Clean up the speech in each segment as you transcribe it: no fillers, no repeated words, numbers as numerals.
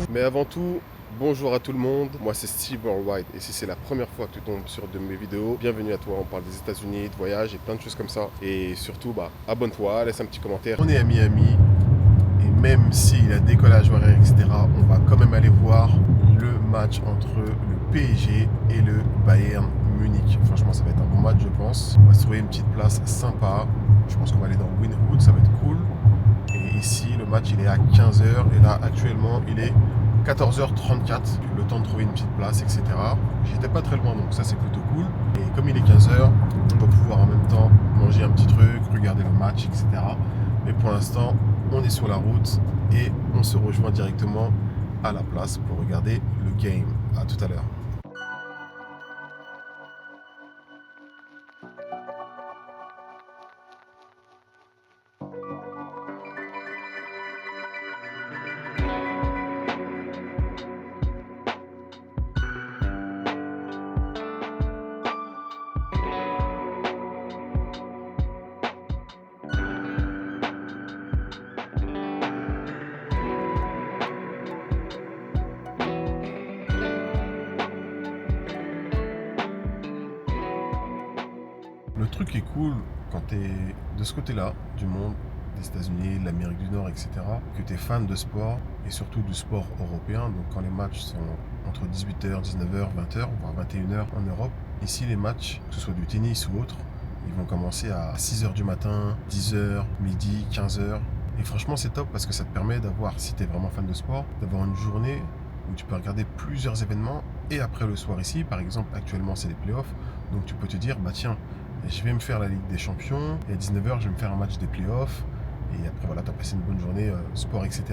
Mais avant tout, bonjour à tout le monde, moi c'est Steve Worldwide et si c'est la première fois que tu tombes sur de mes vidéos, bienvenue à toi, on parle des États-Unis, de voyage et plein de choses comme ça. Et surtout, abonne-toi, laisse un petit commentaire. On est à Miami et même s'il y a décollage horaire, etc., on va quand même aller voir le match entre le PSG et le Bayern Munich. Franchement, ça va être un bon match, je pense. On va se trouver une petite place sympa. Je pense qu'on va aller dans Wynwood, ça va être cool. Et ici, le match, il est à 15h. Et là, actuellement, il est 14h34. Le temps de trouver une petite place, etc. J'étais pas très loin, donc ça, c'est plutôt cool. Et comme il est 15h, on va pouvoir en même temps manger un petit truc, regarder le match, etc. Mais pour l'instant, on est sur la route et on se rejoint directement à la place pour regarder le game. À tout à l'heure. Le truc qui est cool quand tu es de ce côté-là du monde, des États-Unis, de l'Amérique du Nord, etc., que tu es fan de sport et surtout du sport européen, donc quand les matchs sont entre 18h, 19h, 20h, voire 21h en Europe, ici les matchs, que ce soit du tennis ou autre, ils vont commencer à 6h du matin, 10h, midi, 15h. Et franchement, c'est top parce que ça te permet d'avoir, si tu es vraiment fan de sport, d'avoir une journée où tu peux regarder plusieurs événements et après le soir ici, par exemple, actuellement c'est les playoffs, donc tu peux te dire, tiens, je vais me faire la Ligue des Champions et à 19h, je vais me faire un match des playoffs. Et après, voilà, tu as passé une bonne journée, sport, etc.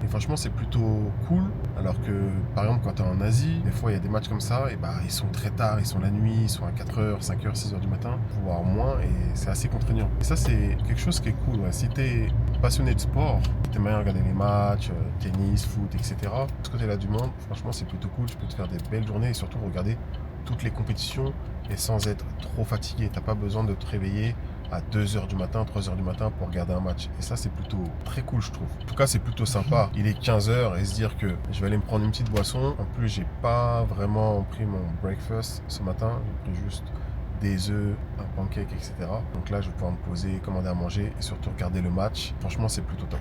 Et franchement, c'est plutôt cool. Alors que, par exemple, quand tu es en Asie, des fois, il y a des matchs comme ça, et ils sont très tard, ils sont la nuit, ils sont à 4h, 5h, 6h du matin, voire moins, et c'est assez contraignant. Et ça, c'est quelque chose qui est cool. Ouais. Si tu es passionné de sport, tu aimes bien regarder les matchs, tennis, foot, etc., de ce côté-là du monde, franchement, c'est plutôt cool. Tu peux te faire des belles journées et surtout regarder toutes les compétitions et sans être trop fatigué. T'as pas besoin de te réveiller à 2h du matin, 3h du matin pour regarder un match. Et ça, c'est plutôt très cool, je trouve. En tout cas, c'est plutôt sympa. Il est 15h et se dire que je vais aller me prendre une petite boisson. En plus, j'ai pas vraiment pris mon breakfast ce matin. J'ai pris juste des œufs, un pancake, etc. Donc là, je vais pouvoir me poser, commander à manger et surtout regarder le match. Franchement, c'est plutôt top.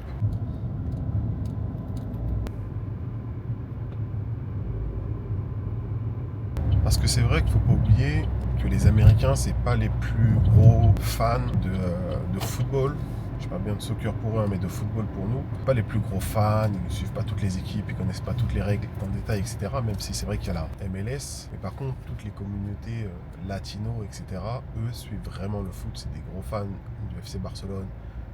Parce que c'est vrai qu'il ne faut pas oublier que les Américains, c'est pas les plus gros fans de football. Je parle bien de soccer pour eux, mais de football pour nous. Pas les plus gros fans, ils ne suivent pas toutes les équipes, ils ne connaissent pas toutes les règles dans le détail, etc. Même si c'est vrai qu'il y a la MLS. Mais par contre, toutes les communautés latino, etc., eux suivent vraiment le foot. C'est des gros fans du FC Barcelone,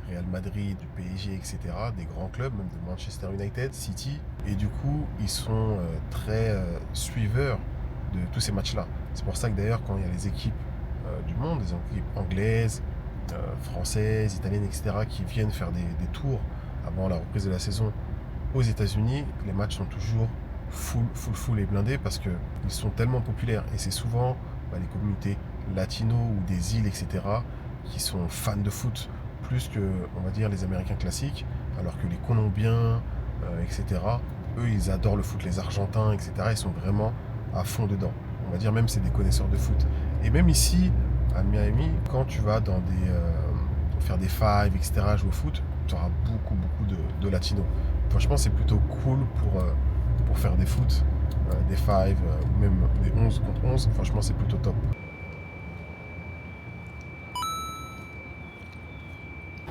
Real Madrid, du PSG, etc., des grands clubs, même de Manchester United, City. Et du coup, ils sont très suiveurs de tous ces matchs-là. C'est pour ça que d'ailleurs, quand il y a les équipes du monde, des équipes anglaises, françaises, italiennes, etc., qui viennent faire des tours avant la reprise de la saison aux États-Unis, les matchs sont toujours full et blindés parce qu'ils sont tellement populaires. Et c'est souvent les communautés latino ou des îles, etc., qui sont fans de foot plus que, on va dire, les Américains classiques, alors que les Colombiens, etc., eux, ils adorent le foot. Les Argentins, etc., ils sont vraiment à fond dedans. On va dire même c'est des connaisseurs de foot. Et même ici, à Miami, quand tu vas dans faire des fives, etc., jouer au foot, tu auras beaucoup de latinos. Franchement, c'est plutôt cool pour faire des foot, des fives, même des 11 contre 11. Franchement, c'est plutôt top.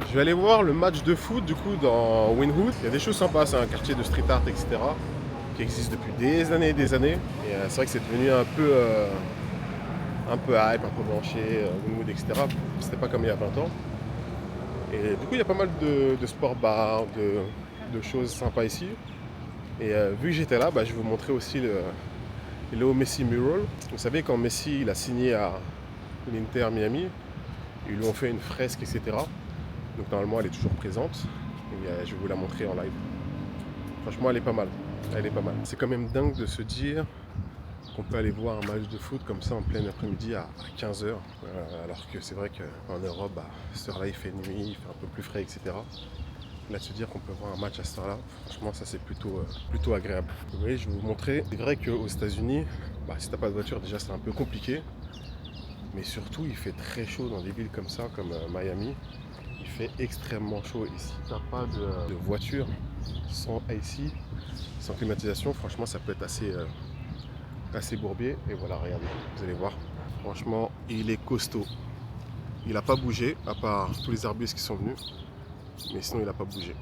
Je vais aller voir le match de foot du coup dans Wynwood. Il y a des choses sympas, c'est un quartier de street art, etc., qui existe depuis des années et des années. Et c'est vrai que c'est devenu un peu hype, un peu branché, Wynwood, etc. C'était pas comme il y a 20 ans. Et du coup, il y a pas mal de sport bar, de choses sympas ici. Et vu que j'étais là, je vais vous montrer aussi le Léo Messi Mural. Vous savez, quand Messi il a signé à l'Inter Miami, ils lui ont fait une fresque, etc. Donc normalement, elle est toujours présente. Et je vais vous la montrer en live. Franchement, elle est pas mal. Elle est pas mal. C'est quand même dingue de se dire qu'on peut aller voir un match de foot comme ça en plein après-midi à 15h. Alors que c'est vrai qu'en Europe, cette heure-là, il fait nuit, il fait un peu plus frais, etc. Là, de se dire qu'on peut voir un match à cette heure-là, franchement, ça c'est plutôt agréable. Vous voyez, je vais vous montrer. C'est vrai qu'aux États-Unis, si t'as pas de voiture, déjà c'est un peu compliqué. Mais surtout, il fait très chaud dans des villes comme ça, comme Miami. Il fait extrêmement chaud. Et si t'as pas de voiture sans AC, sans climatisation, franchement, ça peut être assez bourbier. Et voilà, regardez, vous allez voir. Franchement, il est costaud. Il n'a pas bougé, à part tous les arbustes qui sont venus. Mais sinon, il n'a pas bougé.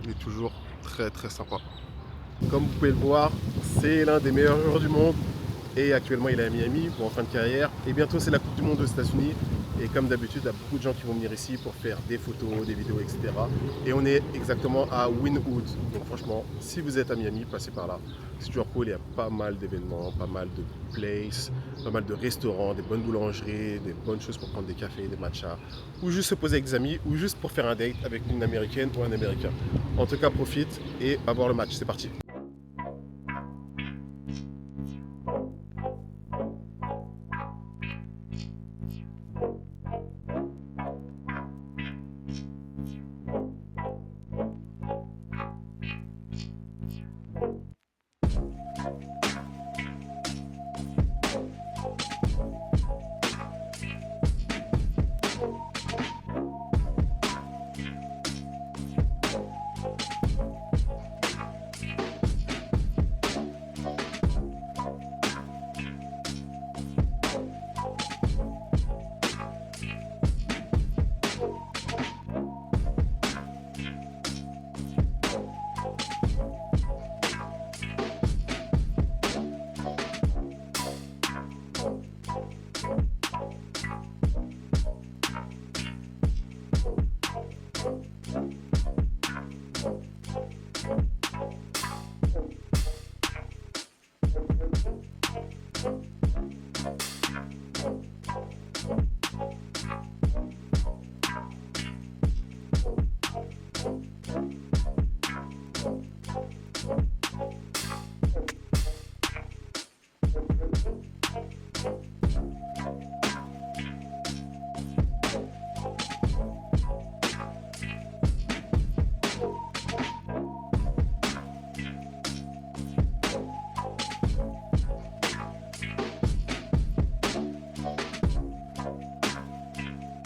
Il est toujours très très sympa. Comme vous pouvez le voir, c'est l'un des meilleurs joueurs du monde. Et actuellement, il est à Miami pour en fin de carrière. Et bientôt, c'est la Coupe du Monde aux États-Unis. Et comme d'habitude, il y a beaucoup de gens qui vont venir ici pour faire des photos, des vidéos, etc. Et on est exactement à Wynwood. Donc franchement, si vous êtes à Miami, passez par là. C'est toujours cool, il y a pas mal d'événements, pas mal de places, pas mal de restaurants, des bonnes boulangeries, des bonnes choses pour prendre des cafés, des matchas, ou juste se poser avec des amis, ou juste pour faire un date avec une Américaine ou un Américain. En tout cas, profite et va voir le match. C'est parti.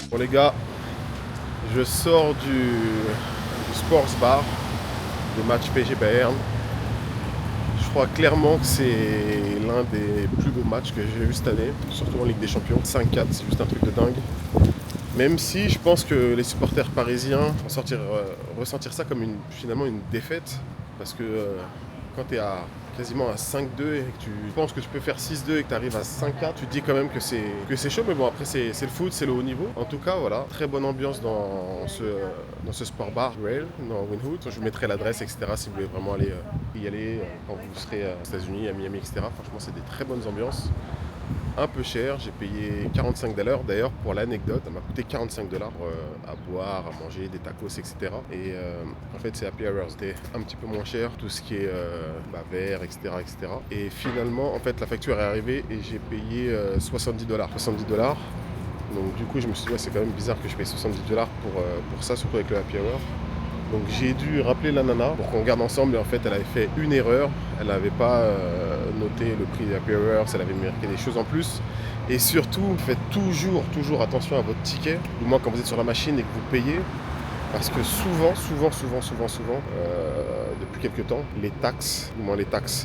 Bon les gars, je sors du Sports Bar, du match PSG Bayern. Je crois clairement que c'est l'un des plus beaux matchs que j'ai vu cette année, surtout en Ligue des Champions. 5-4, c'est juste un truc de dingue. Même si je pense que les supporters parisiens vont ressentir ça comme finalement une défaite, parce que quand tu es quasiment à 5-2 et que tu penses que tu peux faire 6-2 et que tu arrives à 5-4, tu te dis quand même que c'est chaud, mais bon après c'est le foot, c'est le haut niveau. En tout cas voilà, très bonne ambiance dans ce sport bar Rail, dans Wynwood. Je vous mettrai l'adresse, etc. si vous voulez vraiment aller y aller quand vous serez aux États-Unis, à Miami, etc. Franchement c'est des très bonnes ambiances. Un peu cher, j'ai payé 45 $ d'ailleurs pour l'anecdote, ça m'a coûté 45 $ à boire, à manger, des tacos, etc. Et en fait c'est happy hour, c'était un petit peu moins cher, tout ce qui est verre, etc., etc. Et finalement en fait la facture est arrivée et j'ai payé 70 $. 70 $. Donc du coup je me suis dit ouais, c'est quand même bizarre que je paye 70 $ pour ça, surtout avec le happy hour. Donc j'ai dû rappeler la nana pour qu'on regarde ensemble et en fait elle avait fait une erreur, elle n'avait pas noté le prix des happy hours, elle avait marqué des choses en plus. Et surtout, faites toujours attention à votre ticket, du moins quand vous êtes sur la machine et que vous payez, parce que souvent, depuis quelques temps, les taxes,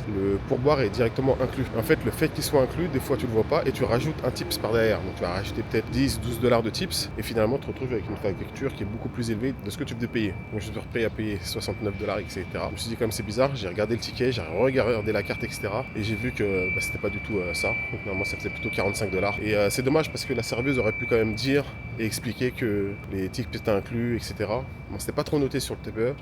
le pourboire est directement inclus. En fait, le fait qu'il soit inclus, des fois tu le vois pas et tu rajoutes un tips par derrière. Donc tu vas rajouter peut-être 10-12 $ de tips et finalement tu te retrouves avec une facture qui est beaucoup plus élevée de ce que tu devais payer. Donc je suis prêt à payer 69 $, etc. Je me suis dit quand même c'est bizarre, j'ai regardé le ticket, j'ai regardé la carte, etc. Et j'ai vu que c'était pas du tout ça. Donc normalement ça faisait plutôt 45 $. Et c'est dommage parce que la serveuse aurait pu quand même dire et expliquer que les tips étaient inclus, etc. Bon, c'était pas trop noté sur le TPE,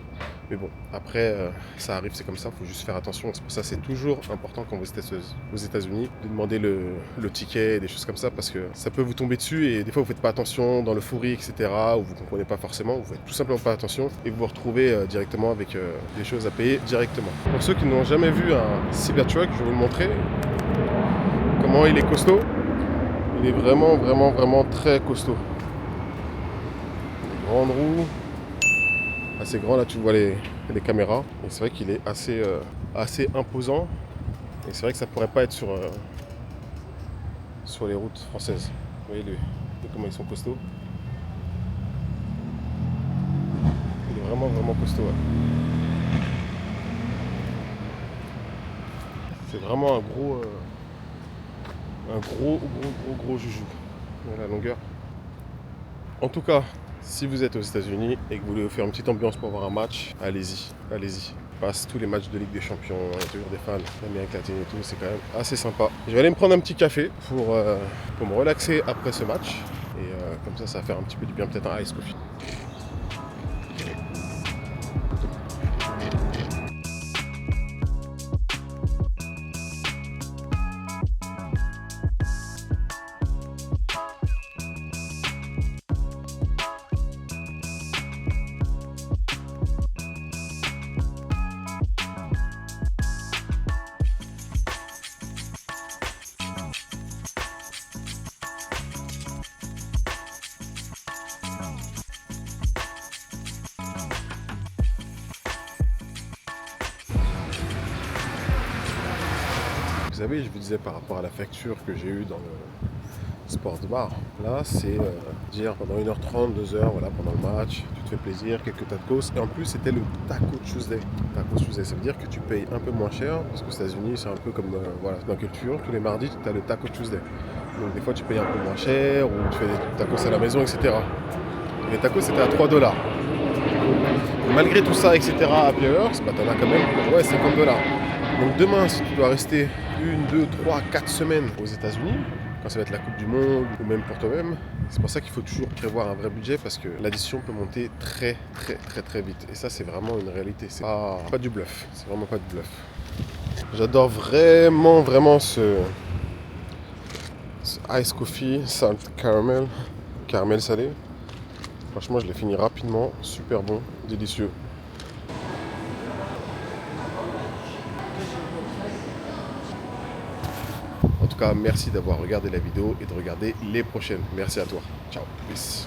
mais bon, après, ça arrive, c'est comme ça, faut juste faire attention. C'est pour ça que c'est toujours important quand vous êtes aux États-Unis de demander le ticket et des choses comme ça, parce que ça peut vous tomber dessus et des fois vous faites pas attention dans le fourri, etc., ou vous comprenez pas forcément, vous faites tout simplement pas attention et vous vous retrouvez directement avec des choses à payer directement. Pour ceux qui n'ont jamais vu un Cybertruck, je vais vous le montrer. Comment il est costaud. Il est vraiment, vraiment, vraiment très costaud. Une grande roue. Assez grand, là tu vois les caméras. Et c'est vrai qu'il est assez imposant. Et c'est vrai que ça pourrait pas être sur les routes françaises. Vous voyez comment ils sont costauds. Il est vraiment, vraiment costaud. Ouais. C'est vraiment un gros joujou. Voilà la longueur. En tout cas, si vous êtes aux États-Unis et que vous voulez vous faire une petite ambiance pour voir un match, allez-y. Passe tous les matchs de Ligue des Champions, il y a toujours des fans d'Amérique latine et tout, c'est quand même assez sympa. Je vais aller me prendre un petit café pour me relaxer après ce match. Et comme ça va faire un petit peu du bien, peut-être un ice coffee. Vous savez, je vous disais par rapport à la facture que j'ai eue dans le sport de bar. Là, c'est dire pendant 1h30, 2h, voilà, pendant le match, tu te fais plaisir, quelques tacos. Et en plus, c'était le Taco Tuesday. Taco Tuesday, ça veut dire que tu payes un peu moins cher, parce qu'aux États-Unis, c'est un peu comme voilà, dans la culture. Tous les mardis, tu as le Taco Tuesday. Donc, des fois, tu payes un peu moins cher, ou tu fais des tacos à la maison, etc. Et les tacos, c'était à 3$. Et malgré tout ça, etc., à Players, bah, t'en as quand même pour 50$. Donc demain, si tu dois rester 1, 2, 3, 4 semaines aux États-Unis, quand ça va être la Coupe du Monde ou même pour toi-même, c'est pour ça qu'il faut toujours prévoir un vrai budget parce que l'addition peut monter très vite. Et ça, c'est vraiment une réalité. C'est pas du bluff. C'est vraiment pas du bluff. J'adore vraiment ce ice coffee, salt caramel salé. Franchement, je l'ai fini rapidement. Super bon, délicieux. En tout cas, merci d'avoir regardé la vidéo et de regarder les prochaines. Merci à toi. Ciao. Peace.